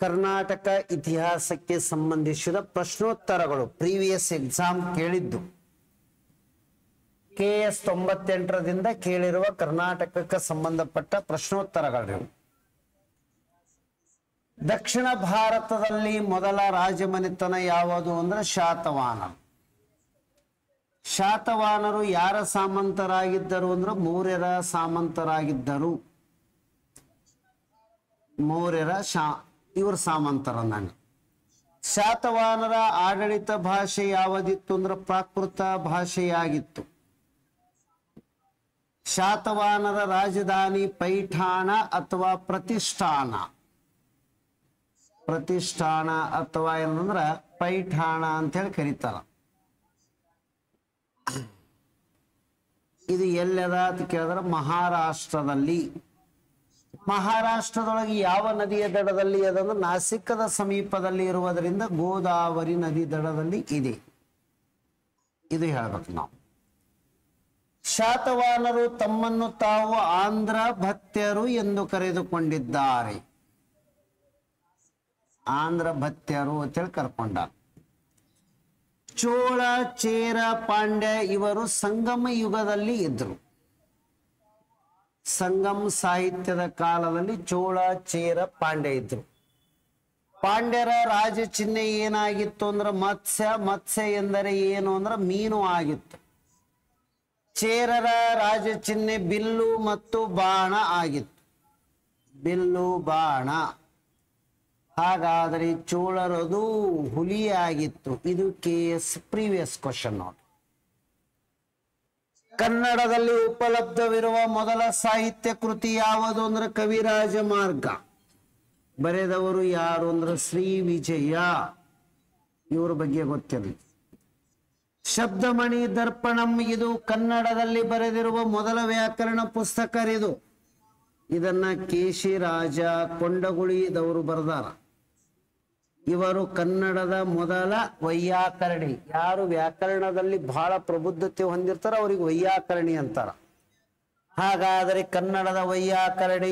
ಕರ್ನಾಟಕ ಇತಿಹಾಸಕ್ಕೆ ಸಂಬಂಧಿಸಿದ ಪ್ರಶ್ನೋತ್ತರಗಳು previous exam ಕೇಳಿದ್ದು KS 98ರಿಂದ ಕೇಳಿರುವ ಕರ್ನಾಟಕಕ್ಕೆ ಸಂಬಂಧಪಟ್ಟ ಪ್ರಶ್ನೋತ್ತರಗಳು. ದಕ್ಷಿಣ ಭಾರತದಲ್ಲಿ ಮೊದಲ ರಾಜಮನೆತನ ಯಾವುದು ಅಂದ್ರೆ ಶಾತವಾಹನರು. ಶಾತವಾಹನರು ಯಾರ ಸಾಮಂತರಾಗಿದ್ದರು ಅಂದ್ರೆ ಮೌರ್ಯರ ಸಾಮಂತರಾಗಿದ್ದರು. ಇವರು ಸಾಮಂತರನ್ನ. ಶಾತವಾಹನರ ಆಡಳಿತ ಭಾಷೆ ಯಾವುದಿತ್ತು ಅಂದ್ರೆ ಪ್ರಾಕೃತ ಭಾಷೆಯಾಗಿತ್ತು. ಶಾತವಾಹನರ ರಾಜಧಾನಿ ಪೈಠಾಣ ಅಥವಾ ಪ್ರತಿಷ್ಠಾನ ಅಥವಾ ಏನಂದ್ರ ಪೈಠಾಣ ಅಂತ ಹೇಳಿ ಕರೀತಾರ. ಇದು ಎಲ್ಲದ ಅಂತ ಕೇಳಿದ್ರೆ ಮಹಾರಾಷ್ಟ್ರದಲ್ಲಿ. ಮಹಾರಾಷ್ಟ್ರದೊಳಗೆ ಯಾವ ನದಿಯ ದಡದಲ್ಲಿ ಅದಂದ್ರೆ ನಾಸಿಕದ ಸಮೀಪದಲ್ಲಿ ಇರುವುದರಿಂದ ಗೋದಾವರಿ ನದಿ ದಡದಲ್ಲಿ ಇದೆ. ಇದು ಹೇಳ್ಬೇಕು ನಾವು. ಶಾತವಾಹನರು ತಮ್ಮನ್ನು ತಾವು ಆಂಧ್ರ ಭತ್ಯರು ಎಂದು ಕರೆದುಕೊಂಡಿದ್ದಾರೆ. ಆಂಧ್ರ ಭತ್ಯರು ಅಂತೇಳಿ ಕರ್ಕೊಂಡ. ಚೋಳ, ಚೇರ, ಪಾಂಡ್ಯ ಇವರು ಸಂಗಮ ಯುಗದಲ್ಲಿ ಇದ್ರು. ಸಂಗಮ ಸಾಹಿತ್ಯದ ಕಾಲದಲ್ಲಿ ಚೋಳ, ಚೇರ, ಪಾಂಡ್ಯ ಇದ್ರು. ಪಾಂಡ್ಯರ ರಾಜ ಚಿಹ್ನೆ ಏನಾಗಿತ್ತು ಅಂದ್ರೆ ಮತ್ಸ್ಯ ಎಂದರೆ ಏನು ಅಂದ್ರೆ ಮೀನು ಆಗಿತ್ತು. ಚೇರರ ರಾಜ ಚಿಹ್ನೆ ಬಿಲ್ಲು ಮತ್ತು ಬಾಣ ಆಗಿತ್ತು. ಬಿಲ್ಲು ಬಾಣ. ಹಾಗಾದರೆ ಚೋಳರದು ಹುಲಿ ಆಗಿತ್ತು. ಇದು KS ಪ್ರೀವಿಯಸ್ ಕ್ವಶನ್ ನೋಡಿ. ಕನ್ನಡದಲ್ಲಿ ಉಪಲಬ್ಧವಿರುವ ಮೊದಲ ಸಾಹಿತ್ಯ ಕೃತಿ ಯಾವುದು ಅಂದ್ರೆ ಕವಿರಾಜ ಮಾರ್ಗ. ಬರೆದವರು ಯಾರು ಅಂದ್ರೆ ಶ್ರೀ ವಿಜಯ. ಇವ್ರ ಬಗ್ಗೆ ಗೊತ್ತಿರಲಿ. ಶಬ್ದಮಣಿ ದರ್ಪಣಂ ಇದು ಕನ್ನಡದಲ್ಲಿ ಬರೆದಿರುವ ಮೊದಲ ವ್ಯಾಕರಣ ಪುಸ್ತಕರಿದು. ಇದನ್ನ ಕೇಶಿರಾಜ ಕೊಂಡಗುಳಿದವರು ಬರೆದಾರ. ಇವರು ಕನ್ನಡದ ಮೊದಲ ವೈಯಾಕರಣಿ. ಯಾರು ವ್ಯಾಕರಣದಲ್ಲಿ ಬಹಳ ಪ್ರಬುದ್ಧತೆ ಹೊಂದಿರ್ತಾರ ಅವ್ರಿಗೆ ವೈಯಾಕರಣಿ ಅಂತಾರ. ಹಾಗಾದರೆ ಕನ್ನಡದ ವೈಯಾಕರಣಿ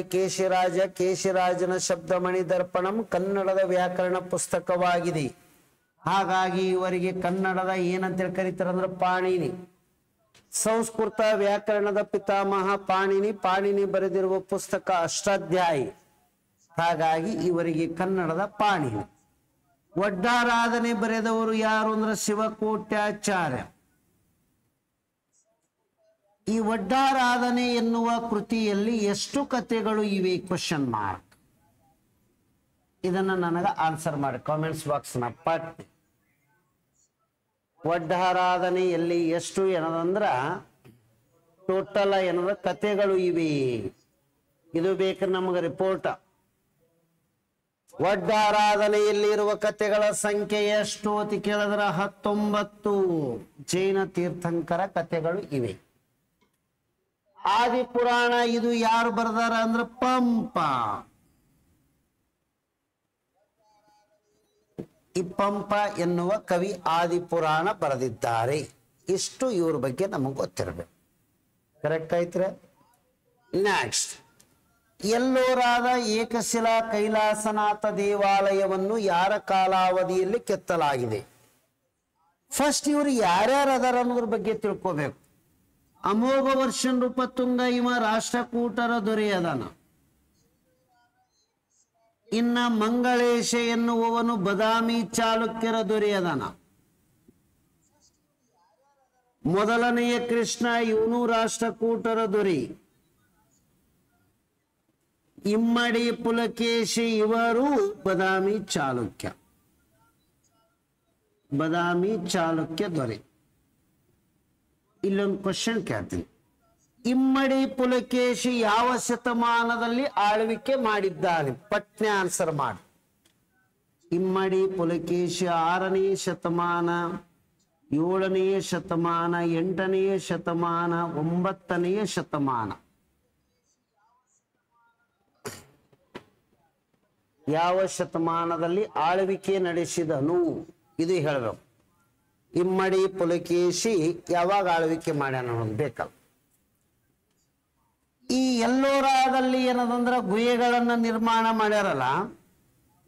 ಕೇಶಿರಾಜನ ಶಬ್ದಮಣಿ ದರ್ಪಣಂ ಕನ್ನಡದ ವ್ಯಾಕರಣ ಪುಸ್ತಕವಾಗಿದೆ. ಹಾಗಾಗಿ ಇವರಿಗೆ ಕನ್ನಡದ ಏನಂತೇಳಿ ಕರೀತಾರೆ ಅಂದ್ರೆ ಪಾಣಿನಿ. ಸಂಸ್ಕೃತ ವ್ಯಾಕರಣದ ಪಿತಾಮಹ ಪಾಣಿನಿ ಬರೆದಿರುವ ಪುಸ್ತಕ ಅಷ್ಟಾಧ್ಯಾಯಿ. ಹಾಗಾಗಿ ಇವರಿಗೆ ಕನ್ನಡದ ಪಾಣಿನಿ. ಒಡ್ಡಾರಾಧನೆ ಬರೆದವರು ಯಾರು ಅಂದ್ರೆ ಶಿವಕೋಟ್ಯಾಚಾರ್ಯ. ಈ ಒಡ್ಡಾರಾಧನೆ ಎನ್ನುವ ಕೃತಿಯಲ್ಲಿ ಎಷ್ಟು ಕಥೆಗಳು ಇವೆ ಕ್ವಶನ್ ಮಾರ್ಕ್. ಇದನ್ನ ನನಗ ಆನ್ಸರ್ ಮಾಡಿ ಕಾಮೆಂಟ್ಸ್ ಬಾಕ್ಸ್ ನ ಪಟ್ಟಿ. ಒಡ್ಡಾರಾಧನೆಯಲ್ಲಿ ಎಷ್ಟು ಏನದಂದ್ರ ಟೋಟಲ್ ಏನಂದ್ರ ಕಥೆಗಳು ಇವೆ. ಇದು ಬೇಕು ನಮಗೆ ರಿಪೋರ್ಟ್. ಒಡ್ಡಾರಾಧನೆಯಲ್ಲಿ ಇರುವ ಕಥೆಗಳ ಸಂಖ್ಯೆ ಎಷ್ಟು ಅಂತ ಕೇಳಿದ್ರೆ 19 ಜೈನ ತೀರ್ಥಂಕರ ಕಥೆಗಳು ಇವೆ. ಆದಿಪುರಾಣ ಇದು ಯಾರು ಬರ್ದಾರ ಅಂದ್ರೆ ಪಂಪ. ಈ ಪಂಪ ಎನ್ನುವ ಕವಿ ಆದಿಪುರಾಣ ಬರೆದಿದ್ದಾರೆ. ಇಷ್ಟು ಇವ್ರ ಬಗ್ಗೆ ನಮಗೆ ಗೊತ್ತಿರಬೇಕು. ಕರೆಕ್ಟ್ ಆಯ್ತ್ರೆ. ನೆಕ್ಸ್ಟ್, ಎಲ್ಲೋರಾದ ಏಕಶಿಲಾ ಕೈಲಾಸನಾಥ ದೇವಾಲಯವನ್ನು ಯಾರ ಕಾಲಾವಧಿಯಲ್ಲಿ ಕೆತ್ತಲಾಗಿದೆ? ಫಸ್ಟ್ ಇವರು ಯಾರ್ಯಾರು ಅದಾರ ಅನ್ನೋದ್ರ ಬಗ್ಗೆ ತಿಳ್ಕೋಬೇಕು. ಅಮೋಘ ವರ್ಷ ನೃಪತುಂಗ ಇವ ರಾಷ್ಟ್ರಕೂಟರ ದೊರೆ ಅದಾನ. ಇನ್ನ ಮಂಗಳೇಶ ಎನ್ನುವವನು ಬದಾಮಿ ಚಾಲುಕ್ಯರ ದೊರೆ ಅದಾನ. ಮೊದಲನೆಯ ಕೃಷ್ಣ ಇವನು ರಾಷ್ಟ್ರಕೂಟರ ದೊರೆ. ಇಮ್ಮಡಿ ಪುಲಕೇಶಿ ಇವರು ಬದಾಮಿ ಚಾಲುಕ್ಯ ದೊರೆ. ಇಲ್ಲೊಂದು ಕ್ವಶನ್ ಕೇಳ್ತೀನಿ. ಇಮ್ಮಡಿ ಪುಲಕೇಶಿ ಯಾವ ಶತಮಾನದಲ್ಲಿ ಆಳ್ವಿಕೆ ಮಾಡಿದ್ದಾನೆ? ಪಟ್ನೆ ಆನ್ಸರ್ ಮಾಡಿ. ಇಮ್ಮಡಿ ಪುಲಕೇಶಿ 6ನೇ ಶತಮಾನ, 7ನೇ ಶತಮಾನ, 8ನೇ ಶತಮಾನ, 9ನೇ ಶತಮಾನ. ಯಾವ ಶತಮಾನದಲ್ಲಿ ಆಳ್ವಿಕೆ ನಡೆಸಿದನು ಇದು ಹೇಳಬೇಕು. ಇಮ್ಮಡಿ ಪುಲಕೇಶಿ ಯಾವಾಗ ಆಳ್ವಿಕೆ ಮಾಡ್ಯಾನ ಅನ್ನೋದು ಬೇಕಲ್ಲ. ಈ ಎಲ್ಲೋರಾದಲ್ಲಿ ಏನದಂದ್ರ ಗುಹೆಗಳನ್ನ ನಿರ್ಮಾಣ ಮಾಡ್ಯಾರಲ್ಲ,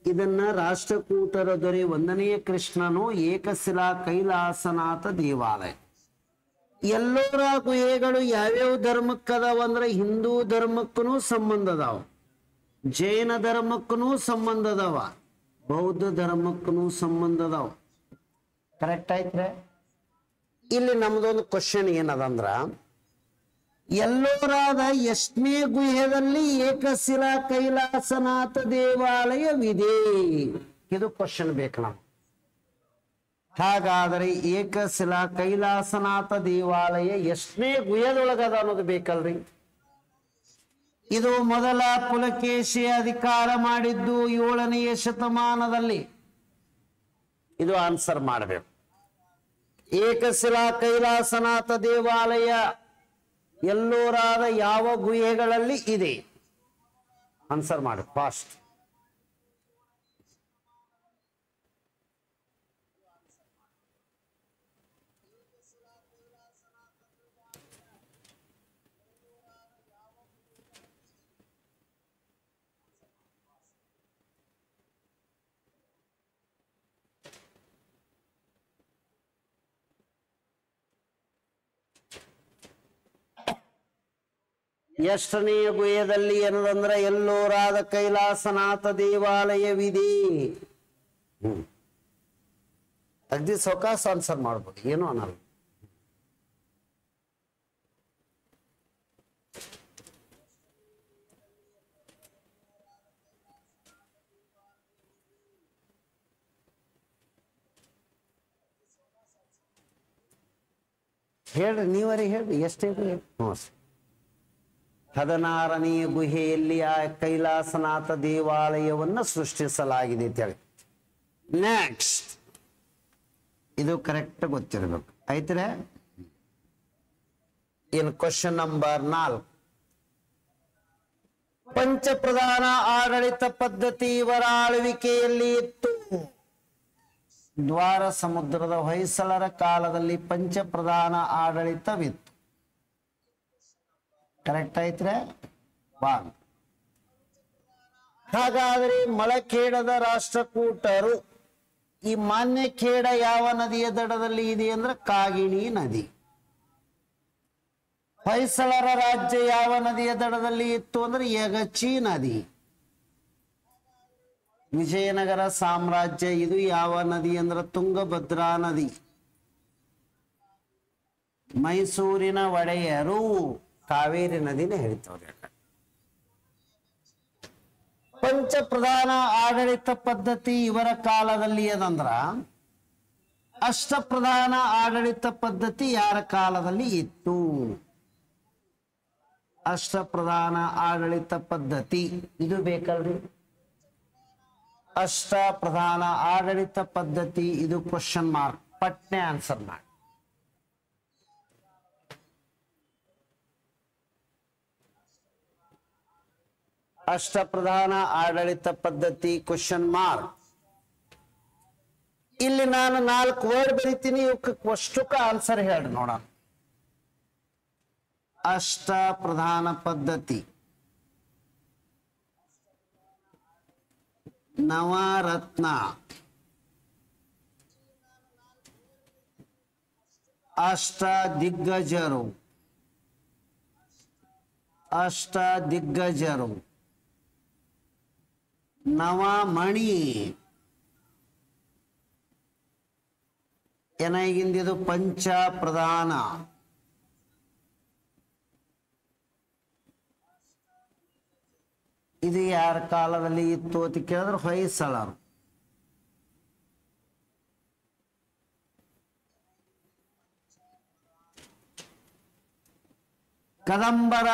ಇದನ್ನ ರಾಷ್ಟ್ರಕೂಟರ ದೊರೆ 1ನೇ ಕೃಷ್ಣನು ಏಕಶಿಲಾ ಕೈಲಾಸನಾಥ ದೇವಾಲಯ. ಎಲ್ಲರ ಗುಹೆಗಳು ಯಾವ್ಯಾವ ಧರ್ಮಕ್ಕದಾವ ಅಂದ್ರೆ ಹಿಂದೂ ಧರ್ಮಕ್ಕೂ ಸಂಬಂಧ ಅದಾವ, ಜೈನ ಧರ್ಮಕ್ಕೂ ಸಂಬಂಧ ಅದಾವ, ಬೌದ್ಧ ಧರ್ಮಕ್ಕೂ ಸಂಬಂಧ ಅದಾವ. ಕರೆಕ್ಟ್ ಆಯ್ತ್ರೆ? ಇಲ್ಲಿ ನಮ್ದೊಂದು ಕ್ವಶನ್ ಏನದಂದ್ರ, ಎಲ್ಲೋರಾದ ಎಷ್ಟನೇ ಗುಹೆಯಲ್ಲಿ ಏಕಶಿಲಾ ಕೈಲಾಸನಾಥ ದೇವಾಲಯವಿದೆ? ಇದು ಕ್ವಶನ್ ಬೇಕು ನಾವು. ಹಾಗಾದರೆ ಏಕಶಿಲಾ ಕೈಲಾಸನಾಥ ದೇವಾಲಯ ಎಷ್ಟನೇ ಗುಹೆದೊಳಗದ ಅನ್ನೋದು ಬೇಕಲ್ರಿ. ಇದು ಮೊದಲ ಪುಲಕೇಶಿ ಅಧಿಕಾರ ಮಾಡಿದ್ದು 7ನೇ ಶತಮಾನದಲ್ಲಿ. ಇದು ಆನ್ಸರ್ ಮಾಡಬೇಕು. ಏಕಶಿಲಾ ಕೈಲಾಸನಾಥ ದೇವಾಲಯ ಎಲ್ಲೋರಾದ ಯಾವ ಗುಹೆಗಳಲ್ಲಿ ಇದೆ? ಆನ್ಸರ್ ಮಾಡಿ ಫಾಸ್ಟ್. ಎಷ್ಟನೆಯ ಗುಹೆಯಲ್ಲಿ ಏನದಂದ್ರೆ ಎಲ್ಲೋರಾದ ಕೈಲಾಸನಾಥ ದೇವಾಲಯವಿದೆ. ಅಗ್ದಿ ಸೌಕಾಸ ಆನ್ಸರ್ ಮಾಡ್ಬೋದು, ಏನು ಅನ್ನಲ್ಲ. ಹೇಳ್ರಿ, ನೀವರಿ ಹೇಳ್ರಿ ಎಷ್ಟೇ ಗುಹೆ? 16ನೇ ಗುಹೆಯಲ್ಲಿ ಆ ಕೈಲಾಸನಾಥ ದೇವಾಲಯವನ್ನು ಸೃಷ್ಟಿಸಲಾಗಿದೆ ಅಂತ ಹೇಳಿ. ನೆಕ್ಸ್ಟ್, ಇದು ಕರೆಕ್ಟ್ ಗೊತ್ತಿರಬೇಕು. ಆಯ್ತರೆ? ಇನ್ ಕ್ವಶನ್ ನಂಬರ್ 4, ಪಂಚಪ್ರಧಾನ ಆಡಳಿತ ಪದ್ಧತಿ ಇವರ ಆಳ್ವಿಕೆಯಲ್ಲಿ ಇತ್ತು. ದ್ವಾರ ಸಮುದ್ರದ ಹೊಯ್ಸಳರ ಕಾಲದಲ್ಲಿ ಪಂಚಪ್ರಧಾನ ಆಡಳಿತವಿತ್ತು. ಕರೆಕ್ಟ್ ಆಯ್ತ್ರೆ? ಹಾಗಾದ್ರೆ ಮಳಖೇಡದ ರಾಷ್ಟ್ರಕೂಟರು, ಈ ಮಾನ್ಯಖೇಡ ಯಾವ ನದಿಯ ದಡದಲ್ಲಿ ಇದೆ ಅಂದ್ರೆ ಕಾಗಿಣಿ ನದಿ. ಹೊಯ್ಸಳರ ರಾಜ್ಯ ಯಾವ ನದಿಯ ದಡದಲ್ಲಿ ಇತ್ತು ಅಂದ್ರೆ ಯಗಚಿ ನದಿ. ವಿಜಯನಗರ ಸಾಮ್ರಾಜ್ಯ ಇದು ಯಾವ ನದಿ ಅಂದ್ರೆ ತುಂಗಭದ್ರಾ ನದಿ. ಮೈಸೂರಿನ ಒಡೆಯರು ಕಾವೇರಿ ನದಿನೇ ಹೇಳ್ತವ್ರೆ. ಪಂಚಪ್ರಧಾನ ಆಡಳಿತ ಪದ್ಧತಿ ಇವರ ಕಾಲದಲ್ಲಿ ಏನಂದ್ರ ಅಷ್ಟಪ್ರಧಾನ ಆಡಳಿತ ಪದ್ಧತಿ ಯಾರ ಕಾಲದಲ್ಲಿ ಇತ್ತು? ಅಷ್ಟಪ್ರಧಾನ ಆಡಳಿತ ಪದ್ಧತಿ ಇದು ಬೇಕಲ್ರಿ. ಅಷ್ಟಪ್ರಧಾನ ಆಡಳಿತ ಪದ್ಧತಿ ಇದು ಕ್ವಶನ್ ಮಾರ್ಕ್, ಪಟ್ನೆ ಆನ್ಸರ್ ಮಾಡಿ. ಅಷ್ಟಪ್ರಧಾನ ಆಡಳಿತ ಪದ್ಧತಿ ಕ್ವಶನ್ ಮಾರ್ಕ್. ಇಲ್ಲಿ ನಾನು 4 ವರ್ಡ್ ಬರೀತೀನಿ, ಇವಕ್ಕಷ್ಟಕ್ಕ ಆನ್ಸರ್ ಹೇಳಿ ನೋಡೋಣ. ಅಷ್ಟಪ್ರಧಾನ ಪದ್ಧತಿ, ನವರತ್ನ, ಅಷ್ಟ ದಿಗ್ಗಜರು, ನವಮಣಿ, ಏನಾಗಿಂದಿದು ಪಂಚ ಪ್ರಧಾನ, ಇದು ಯಾರ ಕಾಲದಲ್ಲಿ ಇತ್ತು ಅಂತ ಕೇಳಿದ್ರೆ ಹೊಯ್ಸಳರು. ಕದಂಬರ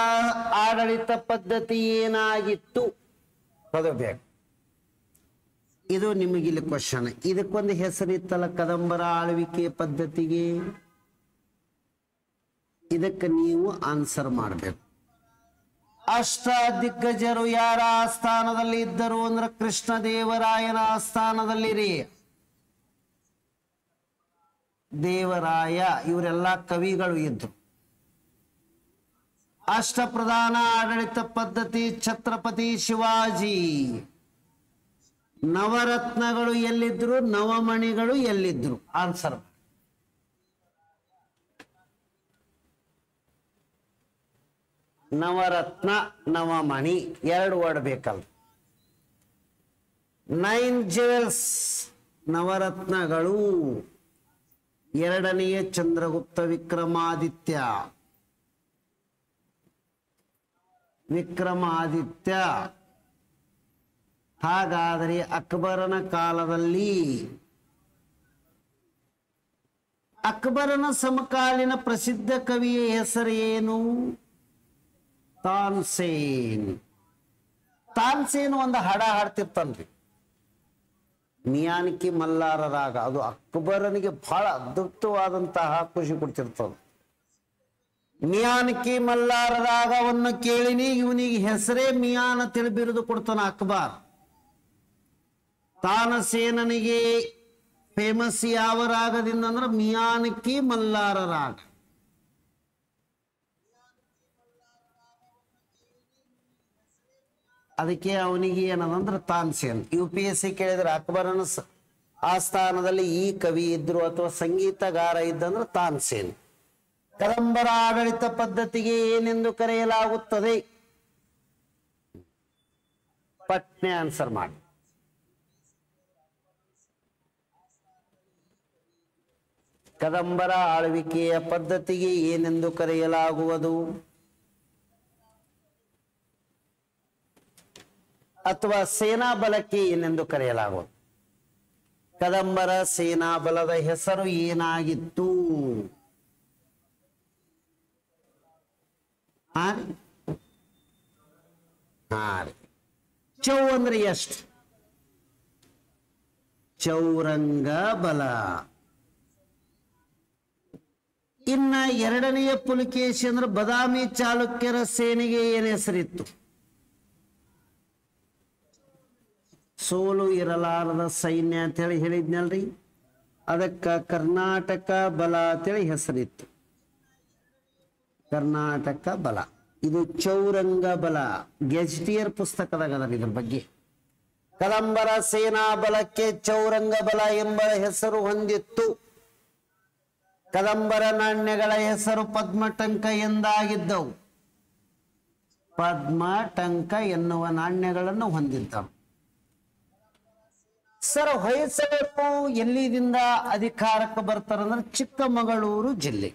ಆಡಳಿತ ಪದ್ಧತಿ ಏನಾಗಿತ್ತು ಅದು ಬೇಕು. ಇದು ನಿಮಗಿಲ್ಲಿ ಕ್ವಶನ್. ಇದಕ್ಕೊಂದು ಹೆಸರಿತ್ತಲ್ಲ ಕದಂಬರ ಆಳ್ವಿಕೆ ಪದ್ಧತಿಗೆ, ಇದಕ್ಕೆ ನೀವು ಆನ್ಸರ್ ಮಾಡಬೇಕು. ಅಷ್ಟ ದಿಗ್ಗಜರು ಯಾರ ಆಸ್ಥಾನದಲ್ಲಿ ಇದ್ದರು ಅಂದ್ರೆ ಕೃಷ್ಣದೇವರಾಯನ ಆಸ್ಥಾನದಲ್ಲಿರಿ. ದೇವರಾಯ ಇವರೆಲ್ಲ ಕವಿಗಳು ಇದ್ರು. ಅಷ್ಟಪ್ರಧಾನ ಆಡಳಿತ ಪದ್ಧತಿ ಛತ್ರಪತಿ ಶಿವಾಜಿ, ನವರತ್ನಗಳು ಎಲ್ಲಿದ್ರು, ನವಮಣಿಗಳು ಎಲ್ಲಿದ್ರು? ಆನ್ಸರ್. ನವರತ್ನ ನವಮಣಿ ಎರಡು ವರ್ಡ್ ಬೇಕಲ್ಲ. 9 ಜುವೆಲ್ಸ್ ನವರತ್ನಗಳು. ಎರಡನೆಯ ಚಂದ್ರಗುಪ್ತ ವಿಕ್ರಮಾದಿತ್ಯ. ಹಾಗಾದರೆ ಅಕ್ಬರನ ಕಾಲದಲ್ಲಿ ಅಕ್ಬರನ ಸಮಕಾಲೀನ ಪ್ರಸಿದ್ಧ ಕವಿಯ ಹೆಸರು ಏನು? ತಾನ್ಸೇನ್. ತಾನ್ಸೇನ್ ಒಂದು ಹಾಡ ಹಾಡ್ತಿರ್ತಾನ್ರಿ, ಮಿಯಾನ್ಕಿ ಮಲ್ಲಾರ ರಾಗ. ಅದು ಅಕ್ಬರನಿಗೆ ಬಹಳ ಅದ್ಭುತವಾದಂತಹ ಖುಷಿ ಕೊಡ್ತಿರ್ತದೆ. ಮಿಯಾನ್ಕಿ ಮಲ್ಲಾರ ರಾಗವನ್ನು ಕೇಳಿನಿ, ಇವನಿಗೆ ಹೆಸರೇ ಮಿಯಾನ್ ಅಂತೇಳಿ ಬಿರುದು ಕೊಡ್ತಾನ ಅಕ್ಬರ್. ತಾನಸೇನನಿಗೆ ಫೇಮಸ್ ಯಾವ ರಾಗದಿಂದ ಅಂದ್ರೆ ಮಿಯಾನ್ಕಿ ಮಲ್ಲಾರ ರಾಗ. ಅದಕ್ಕೆ ಅವನಿಗೆ ಏನದಂದ್ರೆ ತಾನ್ಸೇನ್. UPSC ಕೇಳಿದ್ರೆ ಅಕ್ಬರನ ಆಸ್ಥಾನದಲ್ಲಿ ಈ ಕವಿ ಇದ್ರು ಅಥವಾ ಸಂಗೀತಗಾರ ಇದ್ದಂದ್ರೆ ತಾನ್ಸೇನ್. ಕದಂಬರ ಆಡಳಿತ ಪದ್ಧತಿಗೆ ಏನೆಂದು ಕರೆಯಲಾಗುತ್ತದೆ? ಪಟ್ನೆ ಆನ್ಸರ್ ಮಾಡಿ. ಕದಂಬರ ಆಳ್ವಿಕೆಯ ಪದ್ಧತಿಗೆ ಏನೆಂದು ಕರೆಯಲಾಗುವುದು? ಅಥವಾ ಸೇನಾ ಬಲಕ್ಕೆ ಏನೆಂದು ಕರೆಯಲಾಗುವುದು? ಕದಂಬರ ಸೇನಾ ಬಲದ ಹೆಸರು ಏನಾಗಿತ್ತು? ಚೌ ಅಂದ್ರೆ ಎಷ್ಟು? ಚೌರಂಗ ಬಲ. ಇನ್ನ ಎರಡನೆಯ ಪುಲಿಕೇಶಿ ಅಂದ್ರೆ ಬದಾಮಿ ಚಾಲುಕ್ಯರ ಸೇನೆಗೆ ಏನ್ ಹೆಸರಿತ್ತು? ಸೋಲು ಇರಲಾರದ ಸೈನ್ಯ ಅಂತ ಹೇಳಿ ಹೇಳಿದ್ನಲ್ರಿ, ಅದಕ್ಕ ಕರ್ನಾಟಕ ಬಲ ಅಂತೇಳಿ ಹೆಸರಿತ್ತು. ಕರ್ನಾಟಕ ಬಲ. ಇದು ಚೌರಂಗ ಬಲ. ಗೆಜೆಟಿಯರ್ ಪುಸ್ತಕದಾಗ ಅದರ ಇದ್ರ ಬಗ್ಗೆ. ಕದಂಬರ ಸೇನಾ ಬಲಕ್ಕೆ ಚೌರಂಗ ಬಲ ಎಂಬ ಹೆಸರು ಹೊಂದಿತ್ತು. ಕದಂಬರ ನಾಣ್ಯಗಳ ಹೆಸರು ಪದ್ಮಟಂಕ ಎಂದಾಗಿದ್ದವು. ಪದ್ಮಟಂಕ ಎನ್ನುವ ನಾಣ್ಯಗಳನ್ನು ಹೊಂದಿದ್ದವು. ಸರ್, ಹೊಯ್ಸಳರು ಎಲ್ಲಿದಿಂದ ಅಧಿಕಾರಕ್ಕೆ ಬರ್ತಾರಂದ್ರೆ ಚಿಕ್ಕಮಗಳೂರು ಜಿಲ್ಲೆ.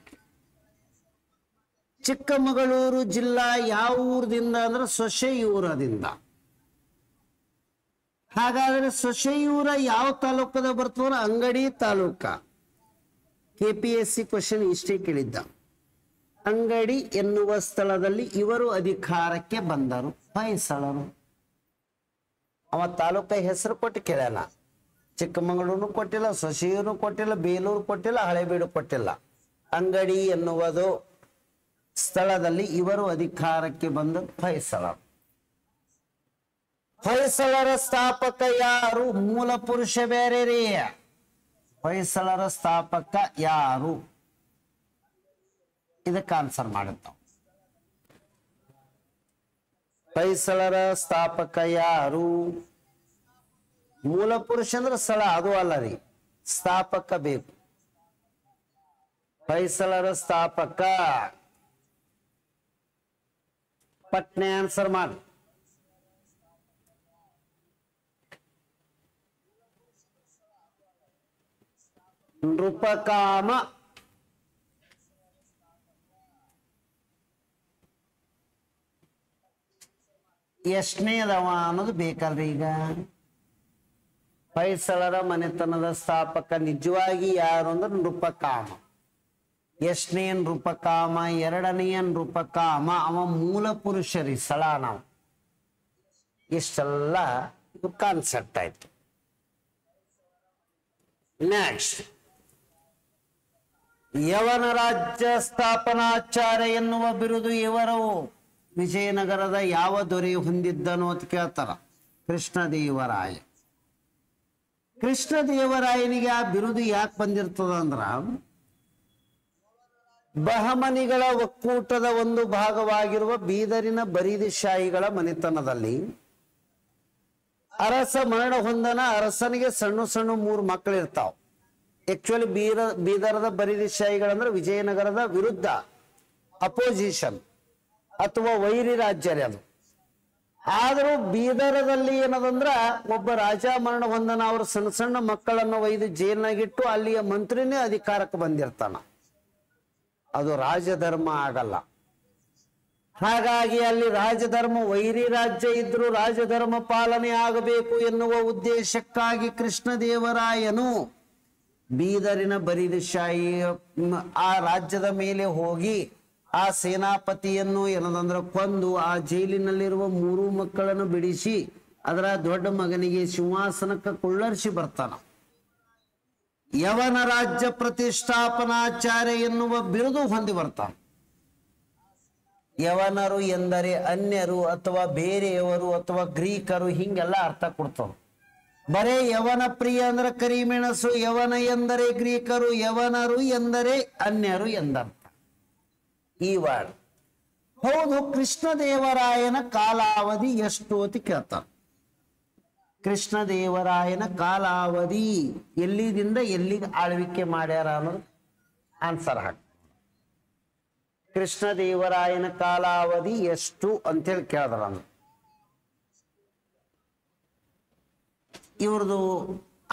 ಚಿಕ್ಕಮಗಳೂರು ಜಿಲ್ಲಾ ಯಾವ ಊರದಿಂದ ಅಂದ್ರೆ ಸೊಸೆಯೂರದಿಂದ. ಹಾಗಾದ್ರೆ ಸೊಸೆಯೂರ ಯಾವ ತಾಲೂಕದ ಬರ್ತದ? ಅಂಗಡಿ ತಾಲೂಕ. KPSC ಕ್ವಶನ್ ಇಷ್ಟೇ ಕೇಳಿದ್ದ. ಅಂಗಡಿ ಎನ್ನುವ ಸ್ಥಳದಲ್ಲಿ ಇವರು ಅಧಿಕಾರಕ್ಕೆ ಬಂದರು ಹೊಯ್ಸಳರು. ಅವ ತಾಲೂಕ ಹೆಸರು ಕೊಟ್ಟು ಕೇಳಲ್ಲ. ಚಿಕ್ಕಮಗಳೂರು ಕೊಟ್ಟಿಲ್ಲ, ಸೊಸೆಯೂರು ಕೊಟ್ಟಿಲ್ಲ, ಬೇಲೂರು ಕೊಟ್ಟಿಲ್ಲ, ಹಳೆಬೀಡು ಕೊಟ್ಟಿಲ್ಲ. ಅಂಗಡಿ ಎನ್ನುವುದು ಸ್ಥಳದಲ್ಲಿ ಇವರು ಅಧಿಕಾರಕ್ಕೆ ಬಂದ ಹೊಯ್ಸಳರು. ಹೊಯ್ಸಳರ ಸ್ಥಾಪಕ ಯಾರು? ಮೂಲ ಪುರುಷ ಬೇರೆ ರೀ. ಹೊಯ್ಸಳರ ಸ್ಥಾಪಕ ಯಾರು? ಇದಕ್ಕೆ ಆನ್ಸರ್ ಮಾಡುತ್ತಾವ. ಹೊಯ್ಸಳರ ಸ್ಥಾಪಕ ಯಾರು? ಮೂಲ ಪುರುಷ ಅಂದ್ರೆ ಸ್ಥಳ, ಅದು ಅಲ್ಲ ರೀ, ಸ್ಥಾಪಕ ಬೇಕು. ಹೊಯ್ಸಳರ ಸ್ಥಾಪಕ. ಪಟ್ನೆ ಆನ್ಸರ್ ಮಾಡಿ. ನೃಪಕಾಮ. ಎಷ್ಟನೇದವ ಅನ್ನೋದು ಬೇಕಲ್ರಿ. ಈಗ ಹೊಯ್ಸಳರ ಮನೆತನದ ಸ್ಥಾಪಕ ನಿಜವಾಗಿ ಯಾರು ಅಂದ್ರೆ ನೃಪಕಾಮ. ಎಷ್ಟನೇ ನೃಪಕಾಮ? ಎರಡನೆಯ ನೃಪಕಾಮ. ಅವ ಮೂಲ ಪುರುಷರಿ ಸ್ಥಳ. ನಾವು ಇಷ್ಟೆಲ್ಲ ಇದು ಕಾನ್ಸೆಪ್ಟ್ ಆಯ್ತು. ನೆಕ್ಸ್ಟ್, ಯವನ ರಾಜ್ಯ ಸ್ಥಾಪನಾಚಾರ್ಯ ಎನ್ನುವ ಬಿರುದು ಇವರು ವಿಜಯನಗರದ ಯಾವ ದೊರೆ ಹೊಂದಿದ್ದನು ಅಂತ ಕೇಳ್ತಾರ. ಕೃಷ್ಣದೇವರಾಯ. ಕೃಷ್ಣದೇವರಾಯನಿಗೆ ಆ ಬಿರುದು ಯಾಕೆ ಬಂದಿರ್ತದ ಅಂದ್ರ, ಬಹಮನಿಗಳ ಒಕ್ಕೂಟದ ಒಂದು ಭಾಗವಾಗಿರುವ ಬೀದರಿನ ಬರೀದಿ ಶಾಹಿಗಳ ಮನೆತನದಲ್ಲಿ ಅರಸ ಮರಣ ಹೊಂದನ. ಅರಸನಿಗೆ ಸಣ್ಣ ಸಣ್ಣ 3 ಮಕ್ಕಳು ಇರ್ತಾವ. ಆಕ್ಚುಲಿ ಬೀದರದ ಬರಿದಿಶಾಹಿಗಳಂದ್ರೆ ವಿಜಯನಗರದ ವಿರುದ್ಧ ಅಪೋಸಿಷನ್ ಅಥವಾ ವೈರಿ ರಾಜ್ಯ ಅದು. ಆದರೂ ಬೀದರದಲ್ಲಿ ಏನದಂದ್ರ ಒಬ್ಬ ರಾಜ ಮರಣ ಹೊಂದನ ಅವ್ರ ಸಣ್ಣ ಸಣ್ಣ ಮಕ್ಕಳನ್ನು ಒಯ್ದು ಜೈಲ್ನಾಗಿಟ್ಟು ಅಲ್ಲಿಯ ಮಂತ್ರಿನೇ ಅಧಿಕಾರಕ್ಕೆ ಬಂದಿರ್ತಾನ. ಅದು ರಾಜಧರ್ಮ ಆಗಲ್ಲ. ಹಾಗಾಗಿ ಅಲ್ಲಿ ರಾಜಧರ್ಮ, ವೈರಿ ರಾಜ್ಯ ಇದ್ರೂ ರಾಜಧರ್ಮ ಪಾಲನೆ ಆಗಬೇಕು ಎನ್ನುವ ಉದ್ದೇಶಕ್ಕಾಗಿ ಕೃಷ್ಣದೇವರಾಯನು ಬೀದರಿನ ಬರಿದಿಶಾಹಿ ಆ ರಾಜ್ಯದ ಮೇಲೆ ಹೋಗಿ ಆ ಸೇನಾಪತಿಯನ್ನು ಏನದಂದ್ರೆ ಕೊಂದು ಆ ಜೈಲಿನಲ್ಲಿರುವ 3 ಮಕ್ಕಳನ್ನು ಬಿಡಿಸಿ ಅದರ ದೊಡ್ಡ ಮಗನಿಗೆ ಸಿಂಹಾಸನಕ್ಕೆ ಕುಳ್ಳರಿಸಿ ಬರ್ತಾನ. ಯವನ ರಾಜ್ಯ ಪ್ರತಿಷ್ಠಾಪನಾಚಾರ್ಯ ಎನ್ನುವ ಬಿರುದು ಹೊಂದಿ ಬರ್ತಾನ. ಯವನರು ಎಂದರೆ ಅನ್ಯರು ಅಥವಾ ಬೇರೆಯವರು ಅಥವಾ ಗ್ರೀಕರು, ಹಿಂಗೆಲ್ಲ ಅರ್ಥ ಕೊಡ್ತಾವ. ಬರೇ ಯವನ ಪ್ರಿಯ ಅಂದ್ರೆ ಕರಿಮೆಣಸು, ಯವನ ಎಂದರೆ ಗ್ರೀಕರು, ಯವನರು ಎಂದರೆ ಅನ್ಯರು ಎಂದರ್ಥ ಈ ವರ್ಡ್. ಹೌದು, ಕೃಷ್ಣದೇವರಾಯನ ಕಾಲಾವಧಿ ಎಷ್ಟು ಅಂತ ಕೇಳ್ತಾನೆ. ಕೃಷ್ಣದೇವರಾಯನ ಕಾಲಾವಧಿ ಎಲ್ಲಿದಿಂದ ಎಲ್ಲಿಗೆ ಆಳ್ವಿಕೆ ಮಾಡ್ಯಾರ ಅನ್ನೋದು ಆನ್ಸರ್ ಹಾಕಿ. ಕೃಷ್ಣದೇವರಾಯನ ಕಾಲಾವಧಿ ಎಷ್ಟು ಅಂತೇಳಿ ಕೇಳಿದ್ರ. ಇವ್ರದು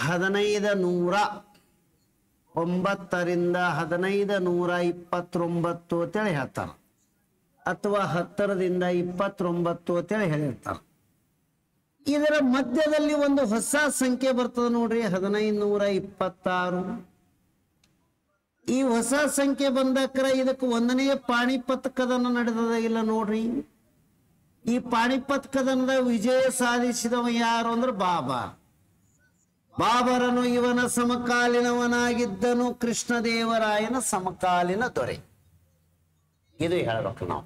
1509 ರಿಂದ 1529 ಅಂತೇಳಿ ಹೇಳ್ತಾರ, ಅಥವಾ 10 ರಿಂದ 29 ಅಂತೇಳಿ ಹೇಳಿರ್ತಾರ. ಇದರ ಮಧ್ಯದಲ್ಲಿ ಒಂದು ಹೊಸ ಸಂಖ್ಯೆ ಬರ್ತದೆ ನೋಡ್ರಿ, 1526. ಈ ಹೊಸ ಸಂಖ್ಯೆ ಬಂದಕ್ರ ಇದಕ್ಕೆ 1ನೇ ಪಾಣಿಪತ್ ಕದನ ನಡೆದದ ಇಲ್ಲ ನೋಡ್ರಿ. ಈ ಪಾಣಿಪತ್ ಕದನದ ವಿಜಯ ಸಾಧಿಸಿದವ ಯಾರು ಅಂದ್ರೆ ಬಾಬರ್. ಬಾಬರನು ಇವನ ಸಮಕಾಲೀನವನಾಗಿದ್ದನು, ಕೃಷ್ಣದೇವರಾಯನ ಸಮಕಾಲೀನ ದೊರೆ. ಇದು ಹೇಳ್ಬೇಕು ನಾವು.